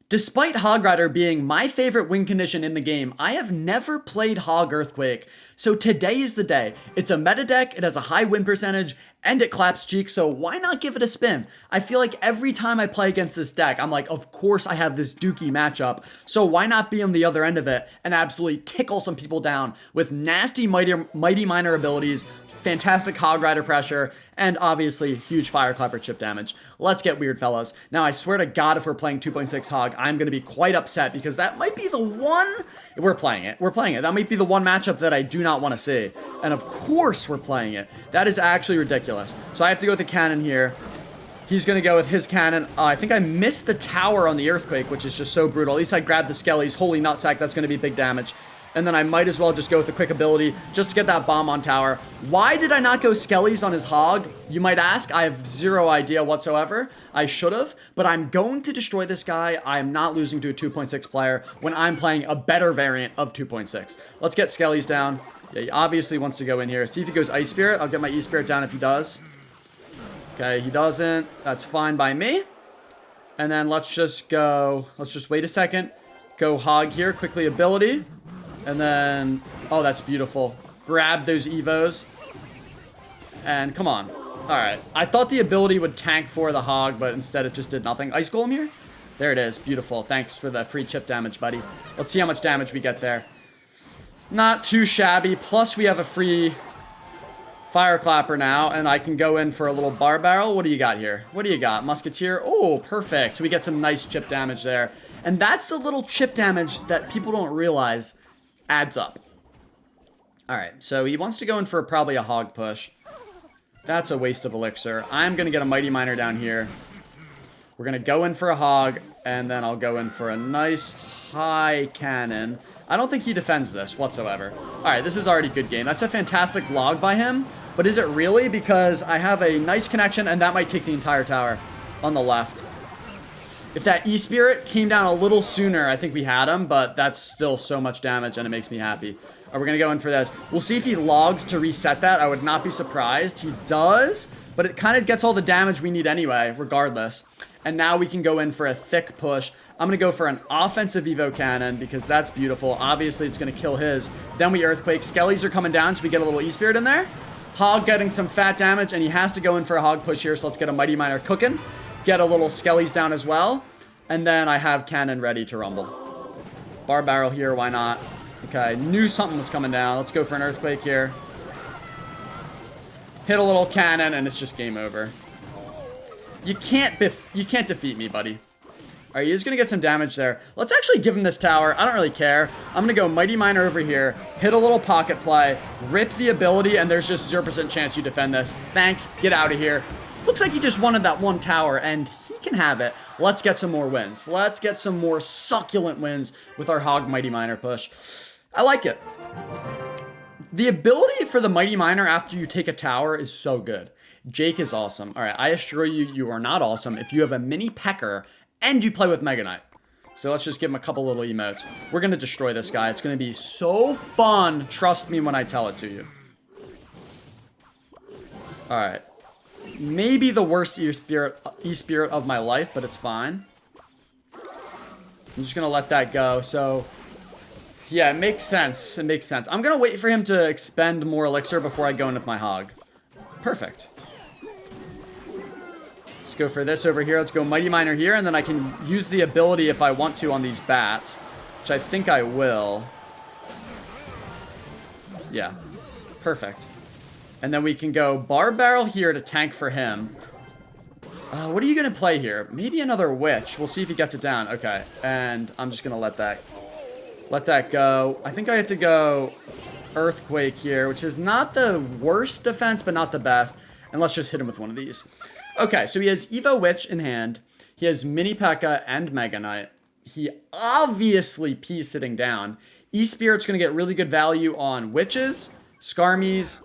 Despite Hog Rider being my favorite win condition in the game, I have never played Hog Earthquake, so today is the day. It's a meta deck, it has a high win percentage, and it claps cheeks, so why not give it a spin? I feel like every time I play against this deck, I'm like, of course I have this dookie matchup, so why not be on the other end of it and absolutely tickle some people down with nasty Mighty Miner abilities, fantastic Hog Rider pressure, and obviously huge Fire Clapper chip damage. Let's get weird, fellas. Now, I swear to God, if we're playing 2.6 Hog, I'm going to be quite upset because that might be the one... We're playing it. That might be the one matchup that I do not want to see. And of course we're playing it. That is actually ridiculous. So I have to go with the cannon here. He's going to go with his cannon. I think I missed the tower on the Earthquake, which is just so brutal. At least I grabbed the Skellies. Holy nutsack, that's going to be big damage. And then I might as well just go with a quick ability just to get that bomb on tower. Why did I not go Skellies on his Hog? You might ask. I have zero idea whatsoever. I should have, but I'm going to destroy this guy. I am not losing to a 2.6 player when I'm playing a better variant of 2.6. Let's get Skellies down. Yeah, he obviously wants to go in here. See if he goes Ice Spirit. I'll get my E-Spirit down if he does. Okay, he doesn't. That's fine by me. And then let's just wait a second. Go Hog here. Quickly ability. And then, oh, that's beautiful. Grab those Evos. And come on. Alright. I thought the ability would tank for the Hog, but instead it just did nothing. Ice Golem here? There it is. Beautiful. Thanks for the free chip damage, buddy. Let's see how much damage we get there. Not too shabby. Plus, we have a free Fire Clapper now, and I can go in for a little Bar Barrel. What do you got here? What do you got? Musketeer? Oh, perfect. So we get some nice chip damage there. And that's the little chip damage that people don't realize adds up. Alright, so he wants to go in for probably a Hog push. That's a waste of elixir. I'm going to get a Mighty Miner down here. We're going to go in for a Hog, and then I'll go in for a nice high cannon. I don't think he defends this whatsoever. Alright, this is already a good game. That's a fantastic log by him, but is it really? Because I have a nice connection, and that might take the entire tower on the left. If that E-Spirit came down a little sooner, I think we had him, but that's still so much damage, and it makes me happy. We're going to go in for this. We'll see if he logs to reset that. I would not be surprised. He does, but it kind of gets all the damage we need anyway, regardless. And now we can go in for a thick push. I'm going to go for an offensive Evo Cannon, because that's beautiful. Obviously, it's going to kill his. Then we Earthquake. Skellies are coming down, so we get a little E-Spirit in there. Hog getting some fat damage, and he has to go in for a Hog push here, so let's get a Mighty Miner cooking. Get a little Skellies down as well. And then I have cannon ready to rumble. Bar Barrel here, why not? Okay, knew something was coming down. Let's go for an Earthquake here. Hit a little cannon, and it's just game over. You can't defeat me, buddy. Alright, he is going to get some damage there. Let's actually give him this tower. I don't really care. I'm going to go Mighty Miner over here, hit a little pocket play, rip the ability, and there's just 0% chance you defend this. Thanks, get out of here. Looks like he just wanted that one tower, and he can have it. Let's get some more wins. Let's get some more succulent wins with our Hog Mighty Miner push. I like it. The ability for the Mighty Miner after you take a tower is so good. Jake is awesome. All right, I assure you, you are not awesome if you have a mini Pecker and you play with Mega Knight. So let's just give him a couple little emotes. We're going to destroy this guy. It's going to be so fun. Trust me when I tell it to you. All right. Maybe the worst E-Spirit of my life, but it's fine. I'm just going to let that go. So, yeah, it makes sense. It makes sense. I'm going to wait for him to expend more elixir before I go in with my Hog. Perfect. Let's go for this over here. Let's go Mighty Miner here, and then I can use the ability if I want to on these bats, which I think I will. Yeah. Perfect. And then we can go Bar Barrel here to tank for him. What are you going to play here? Maybe another Witch. We'll see if he gets it down. Okay. And I'm just going to let that go. I think I have to go Earthquake here, which is not the worst defense, but not the best. And let's just hit him with one of these. Okay, so he has Evo Witch in hand. He has Mini P.E.K.K.A. and Mega Knight. He obviously P's sitting down. E-Spirit's going to get really good value on Witches, Skarmies,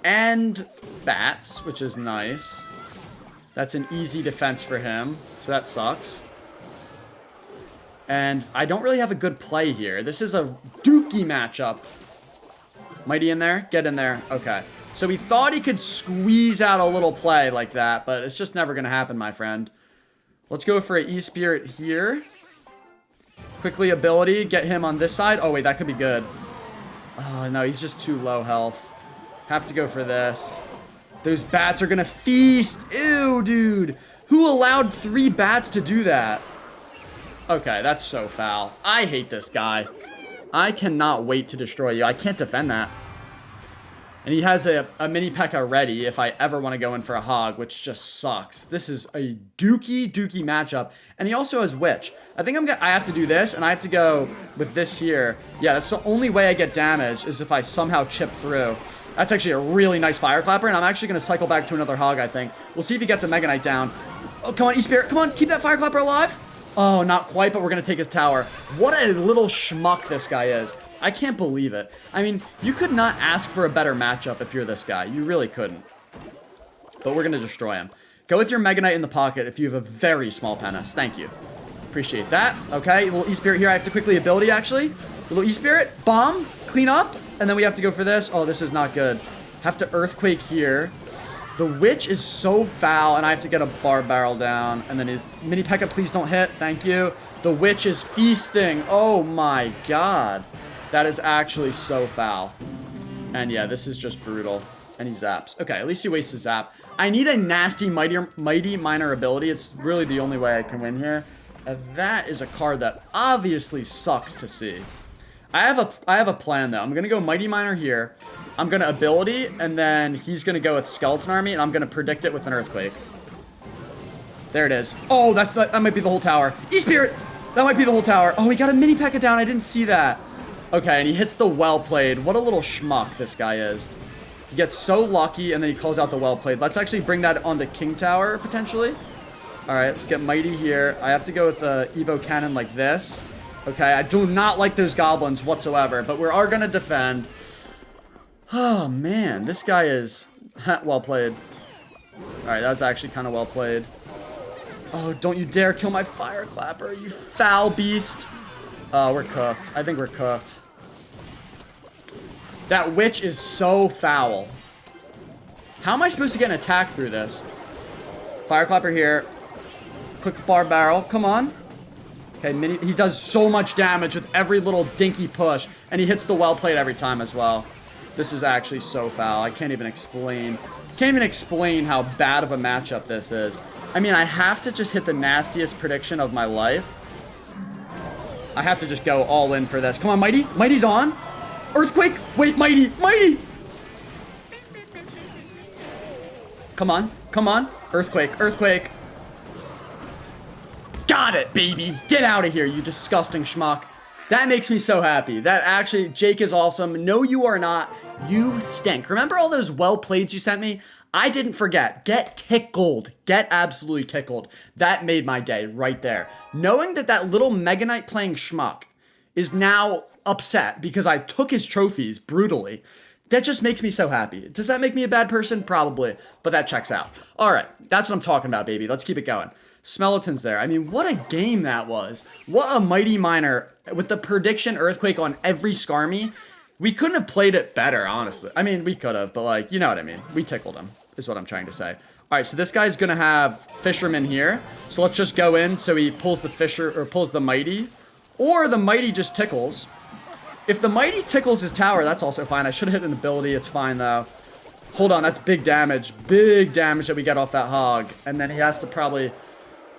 and bats, which is nice. That's an easy defense for him, so that sucks. And I don't really have a good play here. This is a dookie matchup. Mighty in there? Get in there. Okay. So he thought he could squeeze out a little play like that, but it's just never going to happen, my friend. Let's go for an E-Spirit here. Quickly ability, get him on this side. Oh, wait, that could be good. Oh, no, he's just too low health. Have to go for this. Those bats are gonna feast. Ew, dude. Who allowed 3 bats to do that? Okay, that's so foul. I hate this guy. I cannot wait to destroy you. I can't defend that. And he has a mini P.E.K.K.A. ready if I ever want to go in for a hog, which just sucks. This is a dookie matchup. And he also has Witch. I think I have to do this, and I have to go with this here. Yeah, that's the only way I get damage is if I somehow chip through. That's actually a really nice Fire Clapper, and I'm actually going to cycle back to another hog, I think. We'll see if he gets a Mega Knight down. Oh, come on, E-Spirit. Come on, keep that Fire Clapper alive. Oh, not quite, but we're going to take his tower. What a little schmuck this guy is. I can't believe it. I mean, you could not ask for a better matchup if you're this guy. You really couldn't. But we're going to destroy him. Go with your Mega Knight in the pocket if you have a very small Penis. Thank you. Appreciate that. Okay, little E-Spirit here. I have to quickly ability, actually. Little E-Spirit. Bomb. Clean up. And then we have to go for this. Oh, this is not good. Have to Earthquake here. The Witch is so foul, and I have to get a Bar Barrel down. And then his mini P.E.K.K.A. please don't hit. Thank you. The Witch is feasting. Oh, my God. That is actually so foul. And yeah, this is just brutal. And he zaps. Okay, at least he wastes his zap. I need a nasty Mighty Miner ability. It's really the only way I can win here. And that is a card that obviously sucks to see. I have a plan though. I'm gonna go Mighty Miner here. I'm gonna ability, and then he's gonna go with Skeleton Army, and I'm gonna predict it with an Earthquake. There it is. Oh, that might be the whole tower. E-Spirit! That might be the whole tower. Oh, he got a mini P.E.K.K.A. down. I didn't see that. Okay, and he hits the well played. What a little schmuck this guy is. He gets so lucky, and then he calls out the well played. Let's actually bring that onto King Tower, potentially. All right, let's get Mighty here. I have to go with Evo Cannon like this. Okay, I do not like those goblins whatsoever, but we are going to defend. Oh, man, this guy is well played. All right, that was actually kind of well played. Oh, don't you dare kill my Fire Clapper, you foul beast. Oh, we're cooked. I think we're cooked. That Witch is so foul. How am I supposed to get an attack through this? Fire Clapper here. Quick Bar Barrel. Come on. Okay, he does so much damage with every little dinky push. And he hits the well plate every time as well. This is actually so foul. I can't even explain. Can't even explain how bad of a matchup this is. I mean, I have to just hit the nastiest prediction of my life. I have to just go all in for this. Come on, Mighty. Mighty's on. Earthquake. Wait, Mighty. Mighty. Come on. Come on. Earthquake. Earthquake. Got it, baby. Get out of here, you disgusting schmuck. That makes me so happy. That actually, Jake is awesome. No, you are not. You stink. Remember all those well plays you sent me? I didn't forget. Get tickled. Get absolutely tickled. That made my day right there. Knowing that that little Mega Knight playing schmuck is now upset because I took his trophies brutally. That just makes me so happy. Does that make me a bad person? Probably, but that checks out. All right, that's what I'm talking about, baby. Let's keep it going. Smelleton's there. I mean, what a game that was. What a Mighty Miner with the prediction Earthquake on every Skarmy. We couldn't have played it better, honestly. I mean, we could have, but like, you know what I mean. We tickled him, is what I'm trying to say. All right, so this guy's gonna have Fisherman here. So let's just go in. So he pulls the Fisher, or pulls the Mighty, or the Mighty just tickles. If the Mighty tickles his tower, that's also fine. I should have hit an ability. It's fine though. Hold on, that's big damage. Big damage that we get off that hog. And then he has to probably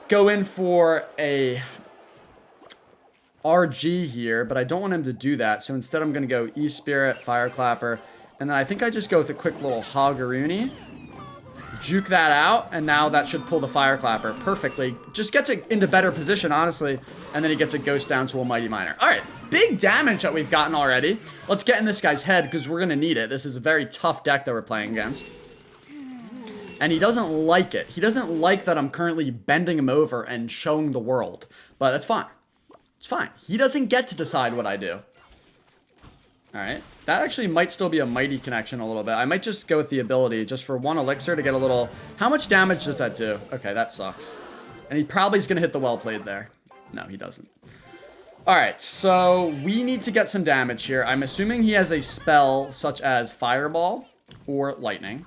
go in for a RG here, but I don't want him to do that. So instead I'm going to go E-Spirit, Fire Clapper, and then I think I just go with a quick little Hoggeroony. Juke that out, and now that should pull the Fire Clapper perfectly. Just gets it into better position, honestly, and then he gets a Ghost down to a Mighty Miner. All right, big damage that we've gotten already. Let's get in this guy's head, because we're going to need it. This is a very tough deck that we're playing against. And he doesn't like it. He doesn't like that I'm currently bending him over and showing the world. But that's fine. It's fine. He doesn't get to decide what I do. Alright. That actually might still be a Mighty connection a little bit. I might just go with the ability just for one elixir to get a little... How much damage does that do? Okay, that sucks. And he probably is going to hit the well played there. No, he doesn't. Alright, so we need to get some damage here. I'm assuming he has a spell such as Fireball or Lightning.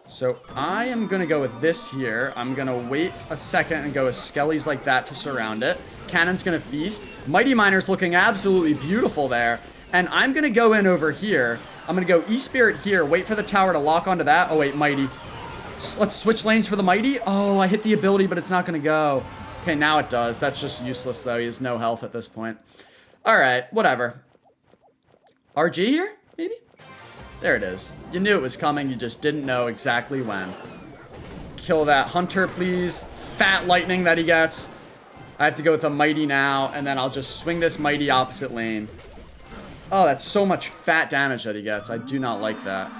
So I am going to go with this here. I'm going to wait a second and go with skellies like that to surround it. Cannon's going to feast. Mighty Miner's looking absolutely beautiful there. And I'm going to go in over here. I'm going to go E-Spirit here. Wait for the tower to lock onto that. Oh, wait, Mighty. Let's switch lanes for the Mighty. Oh, I hit the ability, but it's not going to go. Okay, now it does. That's just useless, though. He has no health at this point. All right, whatever. RG here, maybe? There it is. You knew it was coming. You just didn't know exactly when. Kill that Hunter, please. Fat lightning that he gets. I have to go with a Mighty now, and then I'll just swing this Mighty opposite lane. Oh, that's so much fat damage that he gets. I do not like that.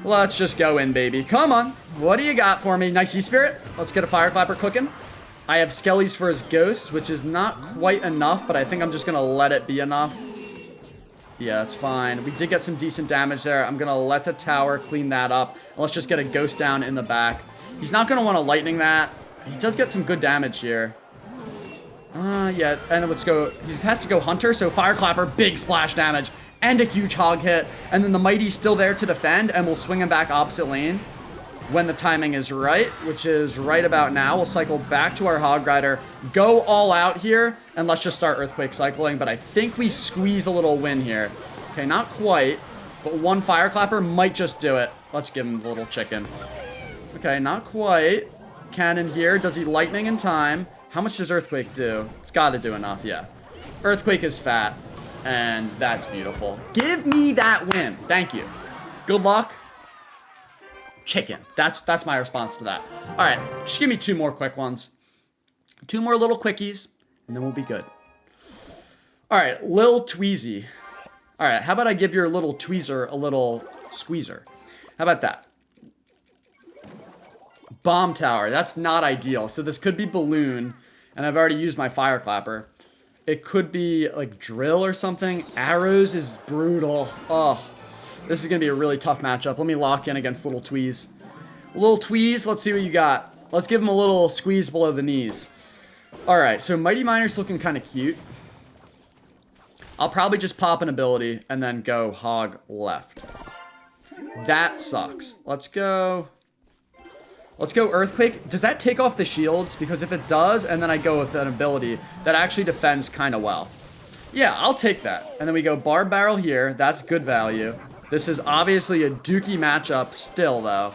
Let's just go in, baby. Come on. What do you got for me? Nice E-Spirit. Let's get a Fire Clapper cooking. I have Skellies for his Ghost, which is not quite enough, but I think I'm just going to let it be enough. Yeah, it's fine. We did get some decent damage there. I'm going to let the tower clean that up. Let's just get a Ghost down in the back. He's not going to want to lightning that. He does get some good damage here. Yeah, and let's go. He has to go Hunter, so Fire Clapper, big splash damage, and a huge hog hit. And then the Mighty's still there to defend, and we'll swing him back opposite lane when the timing is right, which is right about now. We'll cycle back to our Hog Rider, go all out here, and let's just start Earthquake cycling. But I think we squeeze a little win here. Okay, not quite, but one Fire Clapper might just do it. Let's give him the little chicken. Okay, not quite. Cannon here. Does he lightning in time? How much does Earthquake do? It's got to do enough, yeah. Earthquake is fat, and that's beautiful. Give me that win. Thank you. Good luck. Chicken. That's my response to that. All right, just give me two more quick ones. Two more little quickies, and then we'll be good. All right, Lil Tweezy. All right, how about I give your little tweezer a little squeezer? How about that? Bomb Tower. That's not ideal. So this could be Balloon, and I've already used my Fire Clapper. It could be like Drill or something. Arrows is brutal. Oh, this is going to be a really tough matchup. Let me lock in against Little Tweez. Little Tweez, let's see what you got. Let's give him a little squeeze below the knees. All right, so Mighty Miner's looking kind of cute. I'll probably just pop an ability and then go Hog left. That sucks. Let's go Earthquake. Does that take off the shields? Because if it does, and then I go with an ability, that actually defends kind of well. Yeah, I'll take that. And then we go Barb Barrel here. That's good value. This is obviously a dookie matchup still, though.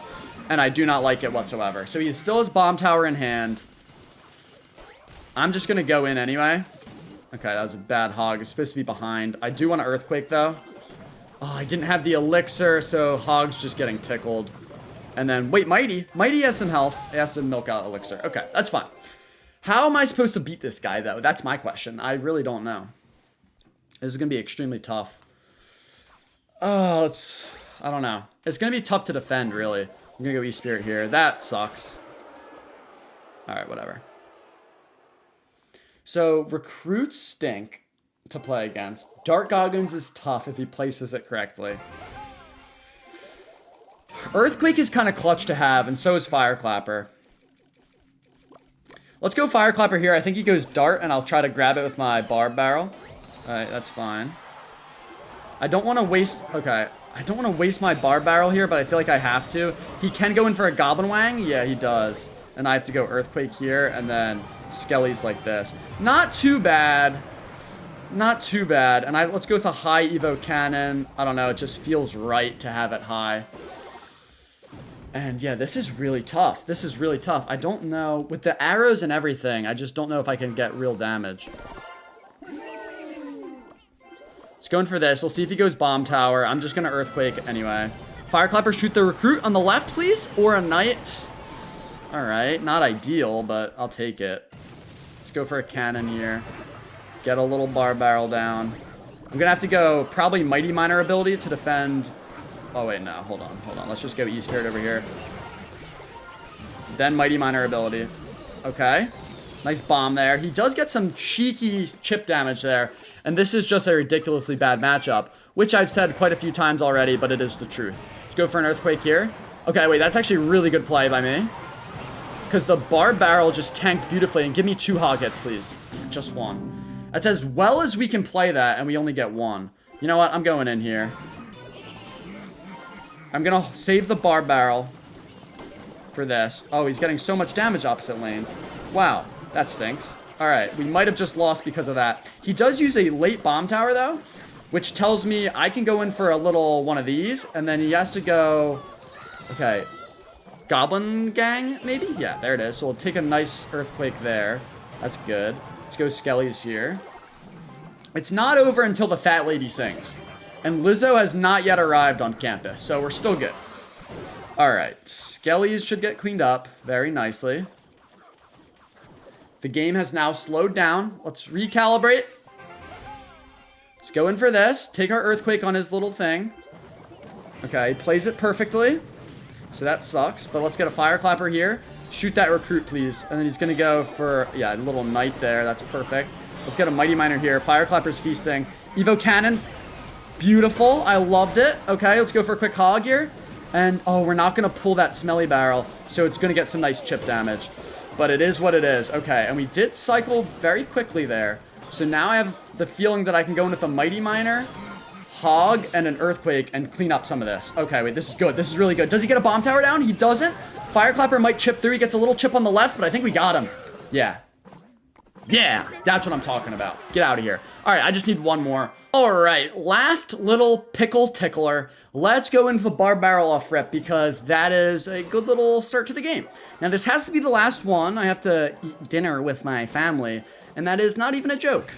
And I do not like it whatsoever. So he still has Bomb Tower in hand. I'm just going to go in anyway. Okay, that was a bad hog. It's supposed to be behind. I do want to Earthquake, though. Oh, I didn't have the elixir, so Hog's just getting tickled. And then, wait, Mighty. Mighty has some health. He has to milk out elixir. Okay, that's fine. How am I supposed to beat this guy, though? That's my question. I really don't know. This is going to be extremely tough. Oh, I don't know. It's going to be tough to defend, really. I'm going to go E-Spirit here. That sucks. All right, whatever. So, Recruits stink to play against. Dark Goggins is tough if he places it correctly. Earthquake is kind of clutch to have, and so is Fire Clapper. Let's go Fire Clapper here. I think he goes Dart, and I'll try to grab it with my Barb Barrel. Alright, that's fine. I don't want to waste... Okay, I don't want to waste my Barb Barrel here, but I feel like I have to. He can go in for a Goblin Wang. Yeah, he does. And I have to go Earthquake here, and then Skellies like this. Not too bad. Not too bad. And let's go with a high Evo Cannon. I don't know, it just feels right to have it high. And yeah, this is really tough. This is really tough. I don't know. With the arrows and everything, I just don't know if I can get real damage. Let's go in for this. We'll see if he goes Bomb Tower. I'm just going to Earthquake anyway. Fire Clapper, shoot the Recruit on the left, please. Or a Knight. All right. Not ideal, but I'll take it. Let's go for a Cannon here. Get a little Barb Barrel down. I'm going to have to go probably Mighty Miner ability to defend... Oh, wait, no. Hold on. Let's just go E-Spirit over here. Then Mighty Miner ability. Okay. Nice bomb there. He does get some cheeky chip damage there. And this is just a ridiculously bad matchup, which I've said quite a few times already, but it is the truth. Let's go for an Earthquake here. Okay, wait. That's actually a really good play by me. Because the Barb Barrel just tanked beautifully. And give me 2 hog hits, please. Just 1. That's as well as we can play that, and we only get 1. You know what? I'm going in here. I'm going to save the bar barrel for this. Oh, he's getting so much damage opposite lane. Wow, that stinks. All right, we might have just lost because of that. He does use a late bomb tower, though, which tells me I can go in for a little one of these, and then he has to go... Okay, Goblin Gang, maybe? Yeah, there it is. So we'll take a nice Earthquake there. That's good. Let's go Skellies here. It's not over until the fat lady sings. And Lizzo has not yet arrived on campus, so we're still good. Alright, Skellies should get cleaned up very nicely. The game has now slowed down. Let's recalibrate. Let's go in for this. Take our Earthquake on his little thing. Okay, he plays it perfectly. So that sucks, but let's get a Fire Clapper here. Shoot that recruit, please. And then he's going to go for, yeah, a little Knight there. That's perfect. Let's get a Mighty Miner here. Fire Clapper's feasting. Evo Cannon. Beautiful. I loved it. Okay, let's go for a quick Hog here. And, oh, we're not going to pull that Smelly Barrel, so it's going to get some nice chip damage. But it is what it is. Okay, and we did cycle very quickly there. So now I have the feeling that I can go in with a Mighty Miner, Hog, and an Earthquake and clean up some of this. Okay, wait, this is good. This is really good. Does he get a Bomb Tower down? He doesn't. Fire Clapper might chip through. He gets a little chip on the left, but I think we got him. Yeah. Yeah, that's what I'm talking about. Get out of here. All right, I just need one more. All right, last little pickle tickler. Let's go into the bar barrel off rip because that is a good little start to the game. Now, this has to be the last one. I have to eat dinner with my family, and that is not even a joke.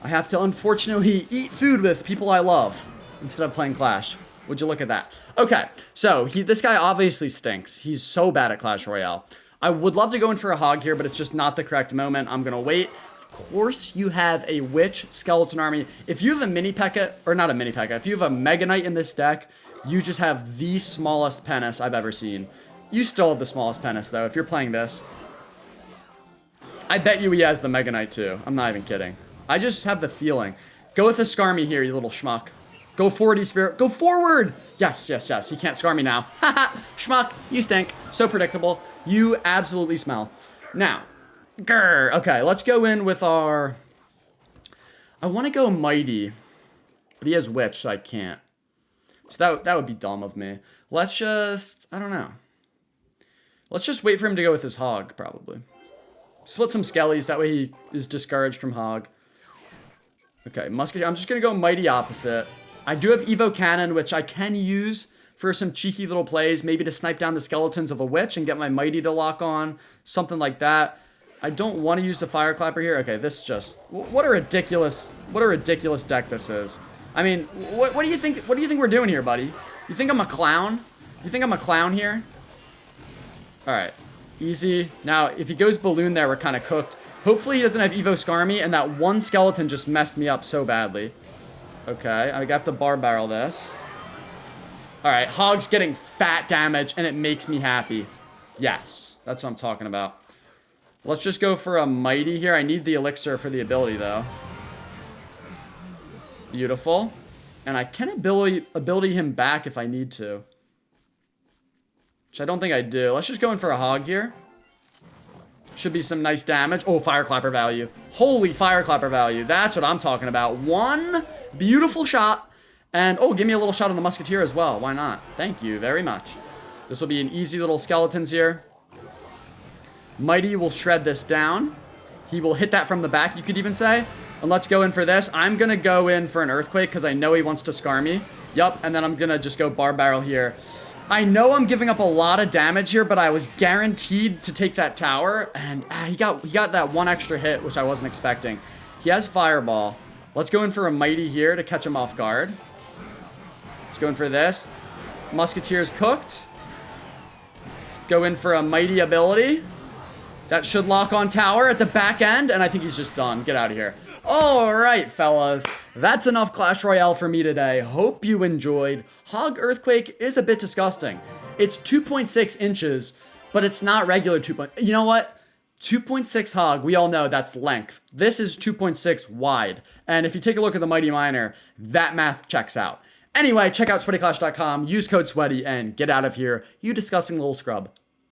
I have to, unfortunately, eat food with people I love instead of playing Clash. Would you look at that? Okay, so this guy obviously stinks. He's so bad at Clash Royale. I would love to go in for a Hog here, but it's just not the correct moment. I'm going to wait. Of course, you have a Witch Skeleton Army. If you have a Mini P.E.K.K.A, or not a Mini P.E.K.K.A, if you have a Mega Knight in this deck, you just have the smallest Penis I've ever seen. You still have the smallest Penis, though, if you're playing this. I bet you he has the Mega Knight, too. I'm not even kidding. I just have the feeling. Go with a Skarmy here, you little schmuck. Go forward, E-Spirit. Go forward! Yes, yes, yes. He can't Skarmy now. Haha, schmuck. You stink. So predictable. You absolutely smell. Now, grr. Okay, let's go in with our... I want to go Mighty, but he has Witch, so I can't. So that would be dumb of me. Let's just... I don't know. Let's just wait for him to go with his Hog, probably. Split some Skellies, that way he is discouraged from Hog. Okay, Musketeer. I'm just going to go Mighty opposite. I do have Evo Cannon, which I can use for some cheeky little plays, maybe to snipe down the skeletons of a Witch and get my Mighty to lock on, something like that. I don't want to use the Fire Clapper here. Okay, this just... What a ridiculous deck this is. I mean, what do you think? What do you think we're doing here, buddy? You think I'm a clown? You think I'm a clown here? All right, easy. Now, if he goes Balloon there, we're kind of cooked. Hopefully he doesn't have Evo Skarmy, and that one skeleton just messed me up so badly. Okay, I have to bar barrel this. Alright, Hog's getting fat damage, and it makes me happy. Yes, that's what I'm talking about. Let's just go for a Mighty here. I need the Elixir for the ability, though. Beautiful. And I can ability him back if I need to. Which I don't think I do. Let's just go in for a Hog here. Should be some nice damage. Oh, Fire Clapper value. Holy Fire Clapper value. That's what I'm talking about. One beautiful shot. And, oh, give me a little shot on the Musketeer as well. Why not? Thank you very much. This will be an easy little skeletons here. Mighty will shred this down. He will hit that from the back, you could even say. And let's go in for this. I'm going to go in for an Earthquake because I know he wants to scar me. Yup, and then I'm going to just go bar barrel here. I know I'm giving up a lot of damage here, but I was guaranteed to take that tower, and he got that one extra hit, which I wasn't expecting. He has Fireball. Let's go in for a Mighty here to catch him off guard. Let's go in for this. Musketeer's cooked. Let's go in for a Mighty ability. That should lock on tower at the back end, and I think he's just done. Get out of here. All right, fellas. That's enough Clash Royale for me today. Hope you enjoyed. Hog Earthquake is a bit disgusting. It's 2.6 inches, but it's not regular 2. You know what? 2.6 Hog, we all know that's length. This is 2.6 wide. And if you take a look at the Mighty Miner, that math checks out. Anyway, check out sweatyclash.com, use code SWEATY, and get out of here, you disgusting little scrub.